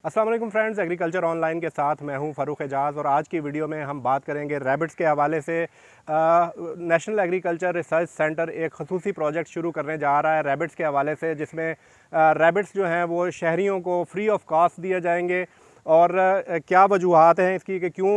अस्सलाम वालेकुम friends, agriculture online के साथ मैं हूं फ़ारूक एजाज़ और आज की वीडियो में हम बात करेंगे रैबिट्स के हवाले से। नेशनल एग्रीकल्चर रिसर्च सेंटर एक खसूसी प्रोजेक्ट शुरू करने जा रहा है रैबिट्स के हवाले से, जिसमें रैबिट्स जो हैं वो शहरियों को फ्री ऑफ कॉस्ट दिए जाएंगे। और क्या वजूहात हैं इसकी कि क्यों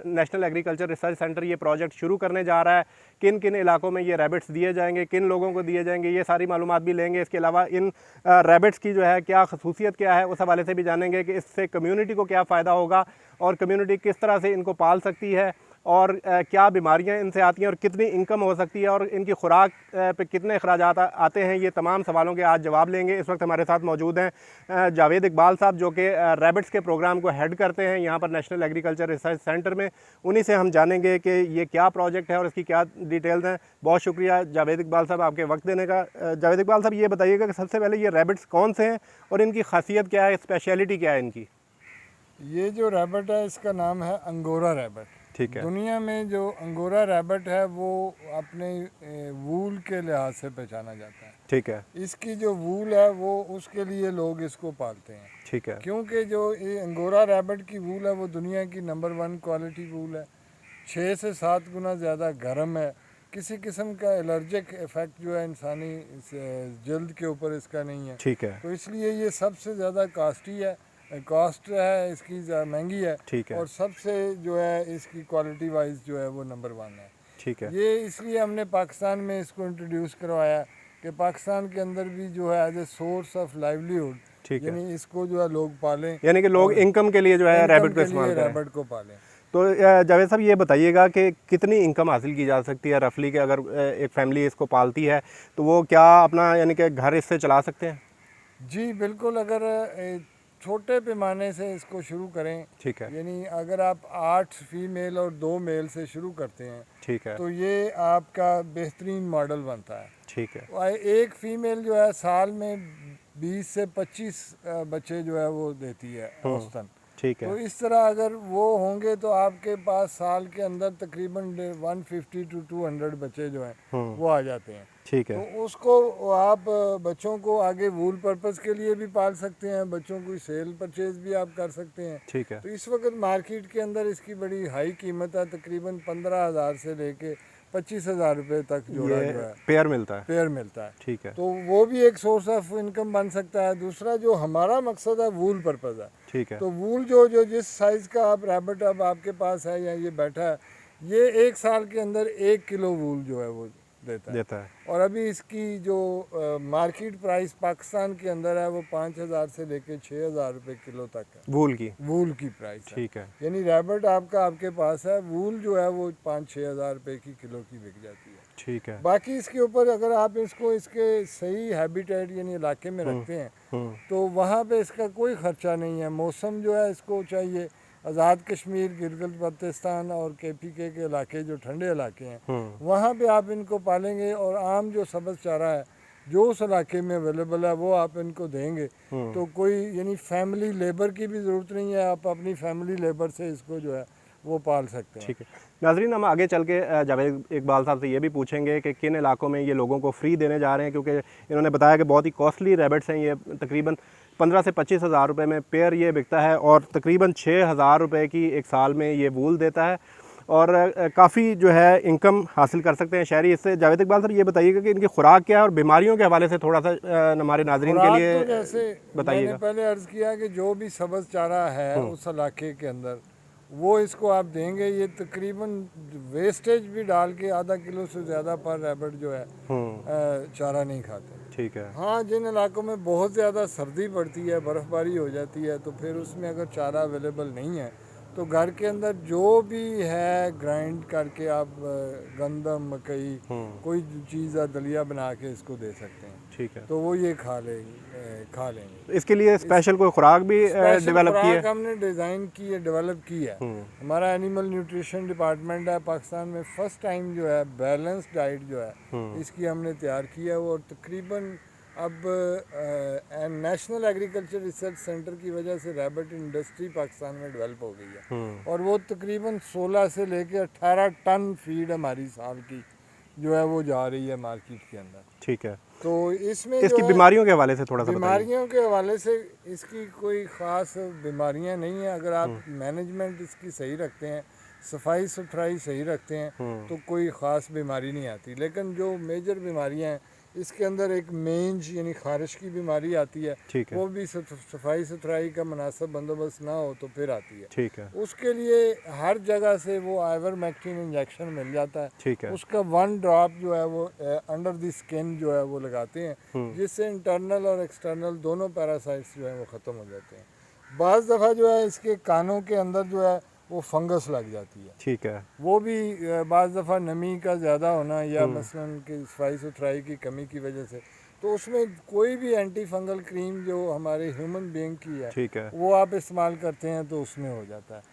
नेशनल एग्रीकल्चर रिसर्च सेंटर ये प्रोजेक्ट शुरू करने जा रहा है, किन किन इलाकों में ये रैबिट्स दिए जाएंगे, किन लोगों को दिए जाएंगे, ये सारी मालूमात भी लेंगे। इसके अलावा इन रैबिट्स की जो है क्या खसूसियत क्या है, उस हवाले से भी जानेंगे कि इससे कम्युनिटी को क्या फ़ायदा होगा और कम्युनिटी किस तरह से इनको पाल सकती है और क्या बीमारियां इनसे आती हैं और कितनी इनकम हो सकती है और इनकी खुराक पे कितने अखराजात आते हैं। ये तमाम सवालों के आज जवाब लेंगे। इस वक्त हमारे साथ मौजूद हैं जावेद इकबाल साहब, जो कि रैबिट्स के प्रोग्राम को हेड करते हैं यहाँ पर नेशनल एग्रीकल्चर रिसर्च सेंटर में। उन्हीं से हम जानेंगे कि ये क्या प्रोजेक्ट है और इसकी क्या डिटेल्स हैं। बहुत शुक्रिया जावेद इकबाल साहब आपके वक्त देने का। जावेद इकबाल साहब, ये बताइएगा कि सबसे पहले ये रैबिट्स कौन से हैं और इनकी खासियत क्या है, स्पेशलिटी क्या है इनकी? ये जो रैबिट है इसका नाम है अंगोरा रैबिट। ठीक है। दुनिया में जो अंगोरा रैबिट है वो अपने वूल के लिहाज से पहचाना जाता है। ठीक है। इसकी जो वूल है वो उसके लिए लोग इसको पालते हैं। ठीक है। क्योंकि जो ये अंगोरा रैबिट की वूल है वो दुनिया की नंबर 1 क्वालिटी वूल है। 6 से 7 गुना ज़्यादा गर्म है। किसी किस्म का एलर्जिक इफ़ेक्ट जो है इंसानी जल्द के ऊपर इसका नहीं है। ठीक है। तो इसलिए ये सबसे ज़्यादा कास्टली है, कॉस्ट है इसकी महंगी है। ठीक है। और सबसे जो है इसकी क्वालिटी वाइज जो है वो नंबर 1 है। ठीक है। ये इसलिए हमने पाकिस्तान में इसको इंट्रोड्यूस करवाया कि पाकिस्तान के अंदर भी जो है as a source of livelihood, ठीक है। यानी इसको जो है लोग पालें, यानी कि लोग इनकम के लिए जो है रैबिट को इस्तेमाल करें। रैबिट को पालें। तो जावेद साहब, ये बताइएगा कि कितनी इनकम हासिल की जा सकती है रफली के, अगर एक फैमिली इसको पालती है तो वो क्या अपना यानी कि घर इससे चला सकते हैं? जी बिल्कुल, अगर छोटे पैमाने से इसको शुरू करें, ठीक है। यानी अगर आप 8 फीमेल और 2 मेल से शुरू करते हैं ठीक है। तो ये आपका बेहतरीन मॉडल बनता है। ठीक है। और एक फ़ीमेल जो है साल में 20 से 25 बच्चे जो है वो देती है औसतन। ठीक तो है। इस तरह अगर वो होंगे तो आपके पास साल के अंदर तकरीबन 150 टू 200 बच्चे जो हैं वो आ जाते हैं। ठीक तो है। उसको आप बच्चों को आगे वूल पर्पस के लिए भी पाल सकते हैं, बच्चों को सेल परचेज भी आप कर सकते हैं। ठीक है। तो इस वक्त मार्केट के अंदर इसकी बड़ी हाई कीमत है, तकरीबन 15,000 से लेके 25,000 रुपये तक जोड़ा ये जो है पेयर मिलता है। पेयर मिलता है। ठीक है। तो वो भी एक सोर्स ऑफ इनकम बन सकता है। दूसरा जो हमारा मकसद है वूल पर्पज़ है। ठीक है। तो वूल जो जो जिस साइज़ का आप रैबिट अब आपके पास है या ये बैठा है, ये 1 साल के अंदर 1 किलो वूल जो है वो देता है। और अभी इसकी जो मार्केट प्राइस पाकिस्तान के अंदर है वो 5,000 से लेके 6,000 रुपये किलो तक है। वूल की प्राइस है। ठीक है। यानी रैबिट आपके पास है, वूल जो है वो 5-6 हज़ार रुपये की किलो की बिक जाती है। ठीक है। बाकी इसके ऊपर अगर आप इसको इसके सही हैबिटेट यानी इलाके में रखते हैं तो वहाँ पे इसका कोई ख़र्चा नहीं है। मौसम जो है इसको चाहिए, आज़ाद कश्मीर, गिलगित बल्तिस्तान और KPK के इलाके जो ठंडे इलाके हैं वहाँ पे आप इनको पालेंगे और आम जो सब्ज़ चारा है जो उस इलाके में अवेलेबल है वो आप इनको देंगे तो कोई यानी फैमिली लेबर की भी ज़रूरत नहीं है। आप अपनी फैमिली लेबर से इसको जो है वो पाल सकते हैं। ठीक है नाजरीन, हम आगे चल के जावेद इकबाल साहब से ये भी पूछेंगे कि किन इलाकों में ये लोगों को फ्री देने जा रहे हैं, क्योंकि इन्होंने बताया कि बहुत ही कॉस्टली रैबिट्स हैं। ये तकरीबन 15 से 25,000 रुपये में पेयर ये बिकता है और तकरीबन 6,000 रुपये की एक साल में ये वूल देता है और काफ़ी जो है इनकम हासिल कर सकते हैं शहरी इससे। जावेद इकबाल साहब, ये बताइएगा कि इनकी खुराक क्या है और बीमारियों के हवाले से थोड़ा सा हमारे नाजरीन के लिए तो जैसे बताइएगा। मैंने पहले अर्ज़ किया कि जो भी सब्ज़ चारा है उस इलाके के अंदर वो इसको आप देंगे। ये तकरीबन वेस्टेज भी डाल के आधा किलो से ज़्यादा पर रैबिट जो है चारा नहीं खाते। ठीक है। हाँ, जिन इलाकों में बहुत ज़्यादा सर्दी पड़ती है, बर्फ़बारी हो जाती है, तो फिर उसमें अगर चारा अवेलेबल नहीं है तो घर के अंदर जो भी है ग्राइंड करके आप गंदम, मकई, कोई चीज़ दलिया बना के इसको दे सकते हैं। ठीक है। तो वो ये खा लेंगे। इसके लिए स्पेशल कोई खुराक भी डेवलप की है? हमने डिज़ाइन की है, डेवलप की है। हमारा एनिमल न्यूट्रिशन डिपार्टमेंट है पाकिस्तान में, फर्स्ट टाइम जो है बैलेंस डाइट जो है इसकी हमने तैयार की है। और तकरीबन अब नेशनल एग्रीकल्चर रिसर्च सेंटर की वजह से रैबिट इंडस्ट्री पाकिस्तान में डेवलप हो गई है और वो तकरीबन 16 से लेकर 18 टन फीड हमारी साल की जो है वो जा रही है मार्केट के अंदर। ठीक है। तो इसमें इसकी जो है बीमारियों के हवाले से थोड़ा सा बताइए। बीमारियों के हवाले से इसकी कोई ख़ास बीमारियां नहीं है। अगर आप मैनेजमेंट इसकी सही रखते हैं, सफाई सुथराई सही रखते हैं, तो कोई ख़ास बीमारी नहीं आती। लेकिन जो मेजर बीमारियां हैं, इसके अंदर एक मेंज यानी खारिश की बीमारी आती है। ठीक है। वो भी सफाई सुथराई का मुनासिब बंदोबस्त ना हो तो फिर आती है। ठीक है। उसके लिए हर जगह से वो आइवरमेक्टिन इंजेक्शन मिल जाता है। ठीक है। उसका 1 ड्रॉप जो है वो अंडर द स्किन जो है वो लगाते हैं, जिससे इंटरनल और एक्सटर्नल दोनों पैरासाइट्स जो है वो ख़त्म हो जाते हैं। बाज़ दफ़ा जो है इसके कानों के अंदर जो है वो फंगस लग जाती है। ठीक है। वो भी बाज़ दफ़ा नमी का ज़्यादा होना या मसलन कि सफाई सुथराई की कमी की वजह से, तो उसमें कोई भी एंटी फंगल क्रीम जो हमारे ह्यूमन बीइंग की है, ठीक है। वो आप इस्तेमाल करते हैं तो उसमें हो जाता है।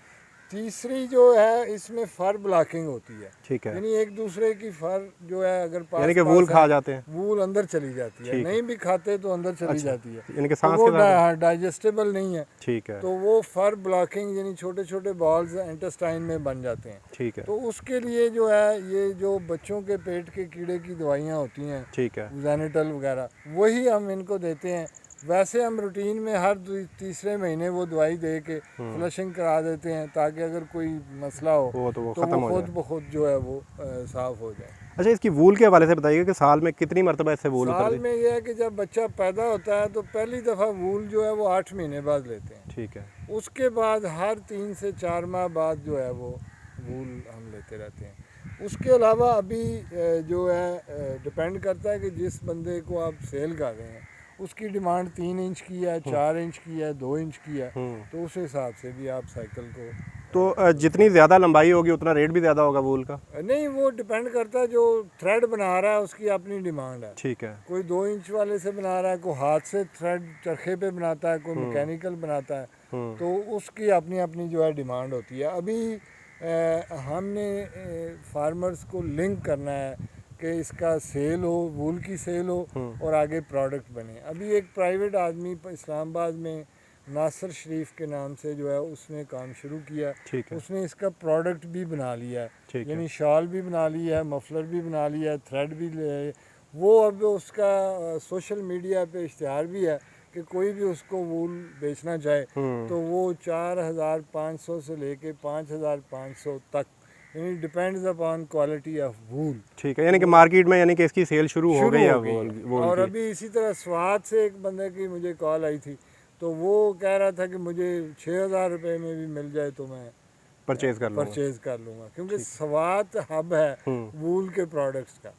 तीसरी जो है इसमें फर ब्लॉकिंग होती है। ठीक है। यानी एक दूसरे की फर जो है अगर पास यानी कि वूल खा जाते हैं। वूल अंदर चली जाती है, ठीक है। नहीं भी खाते तो अंदर चली अच्छा, जाती है। यानी कि तो सांस वो के साथ। डाइजेस्टेबल नहीं है। ठीक है। तो वो फर ब्लॉकिंग यानी छोटे छोटे बॉल्स इंटेस्टाइन में बन जाते हैं। ठीक है। तो उसके लिए जो है ये जो बच्चों के पेट के कीड़े की दवाइयाँ होती हैं, ठीक है। ज़ैनिटल वगैरह, वही हम इनको देते हैं। वैसे हम रूटीन में हर तीसरे महीने वो दवाई दे के फ्लशिंग करा देते हैं, ताकि अगर कोई मसला हो वो तो ख़त्म वो हो खुद जाए। ब खुद जो है वो साफ़ हो जाए। अच्छा, इसकी वूल के हवाले से बताइए कि साल में कितनी मरतबा इससे वूल साल उतरती? में यह है कि जब बच्चा पैदा होता है तो पहली दफ़ा वूल जो है वो 8 महीने बाद लेते हैं। ठीक है। उसके बाद हर 3 से 4 माह बाद जो है वो वूल हम लेते रहते हैं। उसके अलावा अभी जो है डिपेंड करता है कि जिस बंदे को आप सेल कर रहे हैं उसकी डिमांड 3 इंच की है, 4 इंच की है, 2 इंच की है, तो उस हिसाब से भी आप साइकिल को तो जितनी ज़्यादा लंबाई होगी उतना रेट भी ज़्यादा होगा वूल का? नहीं, वो डिपेंड करता है जो थ्रेड बना रहा है उसकी अपनी डिमांड है। ठीक है। कोई 2 इंच वाले से बना रहा है, कोई हाथ से थ्रेड चरखे पे बनाता है, कोई मैकेनिकल बनाता है, तो उसकी अपनी अपनी जो है डिमांड होती है। अभी हमने फार्मर्स को लिंक करना है कि इसका सेल हो, वूल की सेल हो और आगे प्रोडक्ट बने। अभी एक प्राइवेट आदमी इस्लामाबाद में नासिर शरीफ के नाम से जो है उसने काम शुरू किया। ठीक है। उसने इसका प्रोडक्ट भी बना लिया है, ठीक है। यानी शॉल भी बना लिया है, मफलर भी बना लिया है, थ्रेड भी वो अब उसका सोशल मीडिया पे इश्तिहार भी है कि कोई भी उसको वूल बेचना चाहे तो वो 4,500 से लेके 5,500 तक, यानी depends upon quality of wool. ठीक है, यानी कि मार्केट में यानी कि इसकी सेल शुरू हो गई है वूल और की। अभी इसी तरह स्वाद से एक बंदे की मुझे कॉल आई थी, तो वो कह रहा था कि मुझे 6,000 रुपये में भी मिल जाए तो मैं परचेज कर लूँगा, क्योंकि स्वात हब है वूल के प्रोडक्ट्स का।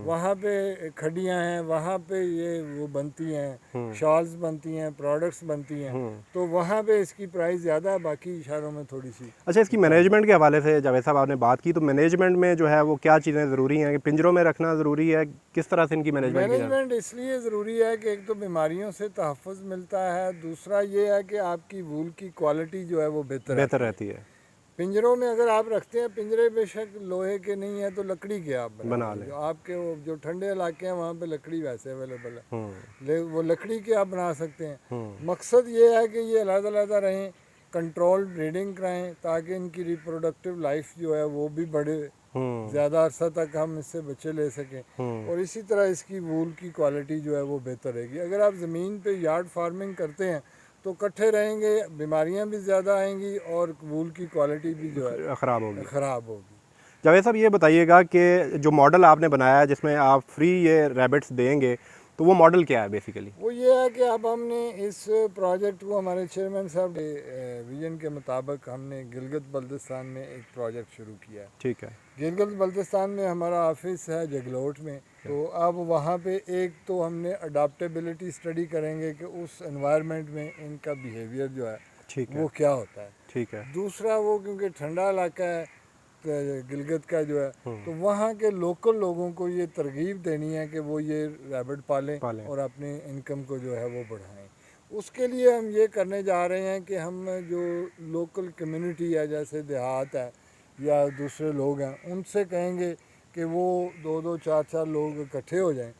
वहाँ पे खड्डियाँ हैं, वहाँ पे ये वो बनती हैं, शॉल्स बनती हैं, प्रोडक्ट्स बनती हैं, तो वहाँ पे इसकी प्राइस ज़्यादा है, बाकी शहरों में थोड़ी सी। अच्छा, इसकी मैनेजमेंट के हवाले से जावेद साहब आपने बात की, तो मैनेजमेंट में जो है वो क्या चीज़ें ज़रूरी हैं? कि पिंजरों में रखना ज़रूरी है? किस तरह से इनकी मैनेजमेंट इसलिए ज़रूरी है कि एक तो बीमारियों से तहफ़्फ़ुज़ मिलता है, दूसरा ये है कि आपकी वूल की क्वालिटी जो है वो बेहतर रहती है। पिंजरों में अगर आप रखते हैं, पिंजरे बेशक लोहे के नहीं है तो लकड़ी के आप बना लें। जो आपके जो ठंडे इलाके हैं वहाँ पे लकड़ी वैसे अवेलेबल है, वो लकड़ी के आप बना सकते हैं। मकसद ये है कि ये अलग-अलग रहें, कंट्रोल ब्रीडिंग कराएं, ताकि इनकी रिप्रोडक्टिव लाइफ जो है वो भी बढ़े, ज़्यादा अरसा तक हम इससे बच्चे ले सकें, और इसी तरह इसकी वूल की क्वालिटी जो है वो बेहतर रहेगी। अगर आप ज़मीन पे यार्ड फार्मिंग करते हैं तो इकट्ठे रहेंगे, बीमारियां भी ज़्यादा आएंगी और वूल की क्वालिटी भी जो है ख़राब होगी। जावेद साहब ये बताइएगा कि जो मॉडल आपने बनाया है जिसमें आप फ्री ये रैबिट्स देंगे, तो वो मॉडल क्या है बेसिकली? वो ये है कि अब हमने इस प्रोजेक्ट को हमारे चेयरमैन साहब के विजन के मुताबिक हमने गिलगित बल्तिस्तान में एक प्रोजेक्ट शुरू किया है। ठीक है। गिलगित बल्तिस्तान में हमारा ऑफिस है जगलोट में, तो अब वहाँ पे एक तो हमने अडाप्टेबिलिटी स्टडी करेंगे कि उस एनवायरनमेंट में इनका बिहेवियर जो है वो क्या होता है। ठीक है। दूसरा वो क्योंकि ठंडा इलाका है गिलगित का जो है, तो वहाँ के लोकल लोगों को ये तरगीब देनी है कि वो ये रैबिट पालें और अपनी इनकम को जो है वो बढ़ाएं। उसके लिए हम ये करने जा रहे हैं कि हम जो लोकल कम्युनिटी है, जैसे देहात है या दूसरे लोग हैं, उनसे कहेंगे कि वो 2-2, 4-4 लोग इकट्ठे हो जाएं,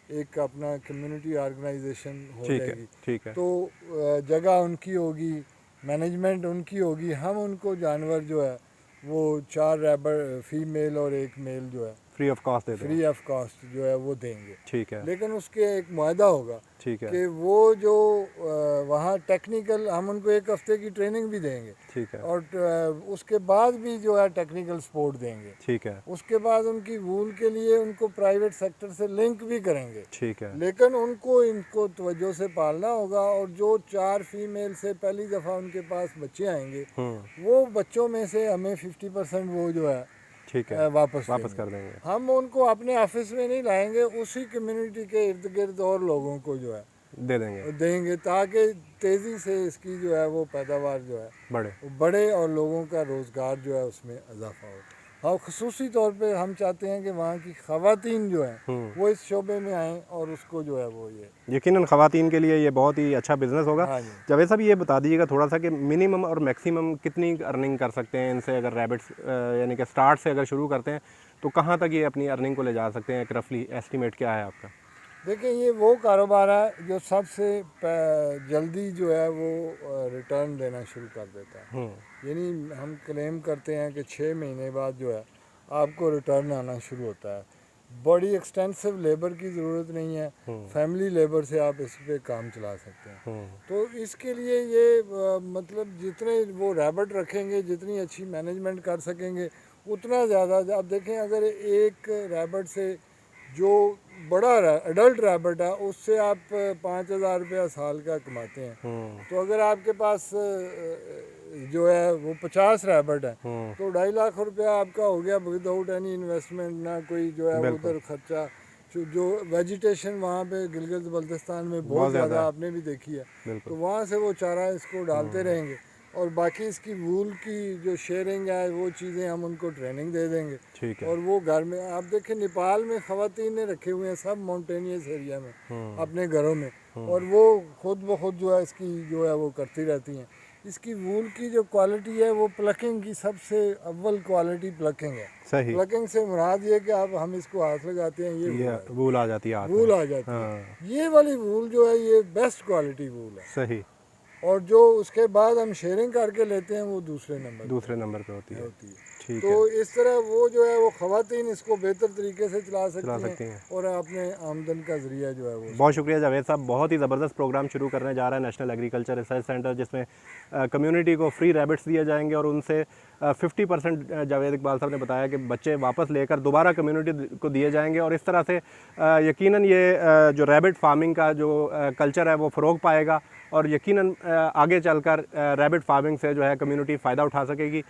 एक अपना कम्युनिटी ऑर्गेनाइजेशन हो जाएगी। ठीक है। तो जगह उनकी होगी, मैनेजमेंट उनकी होगी, हम उनको जानवर जो है वो 4 रैबिट फीमेल और 1 मेल जो है फ्री ऑफ कॉस्ट दे दें। फ्री ऑफ कॉस्ट जो है वो देंगे, ठीक है, लेकिन उसके एक मुआहदा होगा ठीक है, कि वो जो वहाँ टेक्निकल, हम उनको 1 हफ्ते की ट्रेनिंग भी देंगे ठीक है, और उसके बाद भी जो है टेक्निकल सपोर्ट देंगे। ठीक है, उसके बाद उनकी वूल के लिए उनको प्राइवेट सेक्टर से लिंक भी करेंगे, ठीक है, लेकिन उनको इनको तवज्जो से पालना होगा। और जो 4 फीमेल से पहली दफ़ा उनके पास बच्चे आएंगे, वो बच्चों में से हमें 50% वो जो है ठीक है, वापस कर देंगे। हम उनको अपने ऑफिस में नहीं लाएंगे, उसी कम्युनिटी के इर्द गिर्द और लोगों को जो है दे देंगे, देंगे, ताकि तेज़ी से इसकी जो है वो पैदावार जो है वो बढ़े और लोगों का रोज़गार जो है उसमें इजाफा हो। हाँ, ख़ुसूसी तौर पे हम चाहते हैं कि वहाँ की ख़वातीन जो हैं वो इस शोबे में आएँ और उसको जो है वो ये यकीनन ख़वातीन के लिए ये बहुत ही अच्छा बिजनेस होगा। हाँ जी। जावेद साहब ये बता दीजिएगा थोड़ा सा कि मिनिमम और मैक्सिमम कितनी अर्निंग कर सकते हैं इनसे, अगर रैबिट्स यानी कि स्टार्ट से अगर शुरू करते हैं तो कहाँ तक ये अपनी अर्निंग को ले जा सकते हैं, एक रफली एस्टिमेट क्या है आपका? देखिए, ये वो कारोबार है जो सबसे जल्दी जो है वो रिटर्न देना शुरू कर देता है। यानी हम क्लेम करते हैं कि 6 महीने बाद जो है आपको रिटर्न आना शुरू होता है। बड़ी एक्सटेंसिव लेबर की ज़रूरत नहीं है, फैमिली लेबर से आप इस पे काम चला सकते हैं। तो इसके लिए ये मतलब जितने वो रैबिट रखेंगे, जितनी अच्छी मैनेजमेंट कर सकेंगे, उतना ज़्यादा। आप देखें, अगर एक रैबिट से जो बड़ा एडल्ट रैबिट है उससे आप 5,000 रुपया साल का कमाते हैं, तो अगर आपके पास जो है वो 50 रैबिट है तो 2.5 लाख रुपया आपका हो गया विदाउट एनी इन्वेस्टमेंट, ना कोई जो है उधर खर्चा। जो वेजिटेशन वहाँ पे गिलगित बल्तिस्तान में बहुत ज़्यादा आपने भी देखी है, तो वहाँ से वो चारा इसको डालते रहेंगे और बाकी इसकी वूल की जो शेयरिंग है वो चीज़ें हम उनको ट्रेनिंग दे देंगे। ठीक है। और वो घर में, आप देखें नेपाल में ख़वातीन ने रखे हुए हैं सब माउंटेनियस एरिया में अपने घरों में, और वो खुद ब खुद जो है इसकी जो है वो करती रहती हैं। इसकी वूल की जो क्वालिटी है वो प्लकिंग की सबसे अव्वल क्वालिटी प्लकिंग है। सही। प्लकिंग से मुराद ये कि आप हम इसको हाथ लगाते हैं ये वूल आ जाती है, वूल आ जाती है। ये वाली वूल जो है ये बेस्ट क्वालिटी वूल है। सही। और जो उसके बाद हम शेयरिंग करके लेते हैं वो दूसरे नंबर पे होती है। ठीक तो है। इस तरह वो जो है वो ख़वातीन इसको बेहतर तरीके से चला सकती हैं और अपने आमदन का ज़रिया जो है वो। बहुत शुक्रिया जावेद साहब, बहुत ही ज़बरदस्त प्रोग्राम शुरू करने जा रहा है नेशनल एग्रीकल्चर रिसर्च सेंटर, जिसमें कम्युनिटी को फ्री रैबिट्स दिए जाएंगे और उनसे 50% जावेद इकबाल साहब ने बताया कि बच्चे वापस लेकर दोबारा कम्युनिटी को दिए जाएंगे और इस तरह से यकीनन ये जो रैबिट फार्मिंग का जो कल्चर है वो फ़रोग पाएगा और यकीनन आगे चलकर रैबिट फार्मिंग से जो है कम्युनिटी फ़ायदा उठा सकेगी।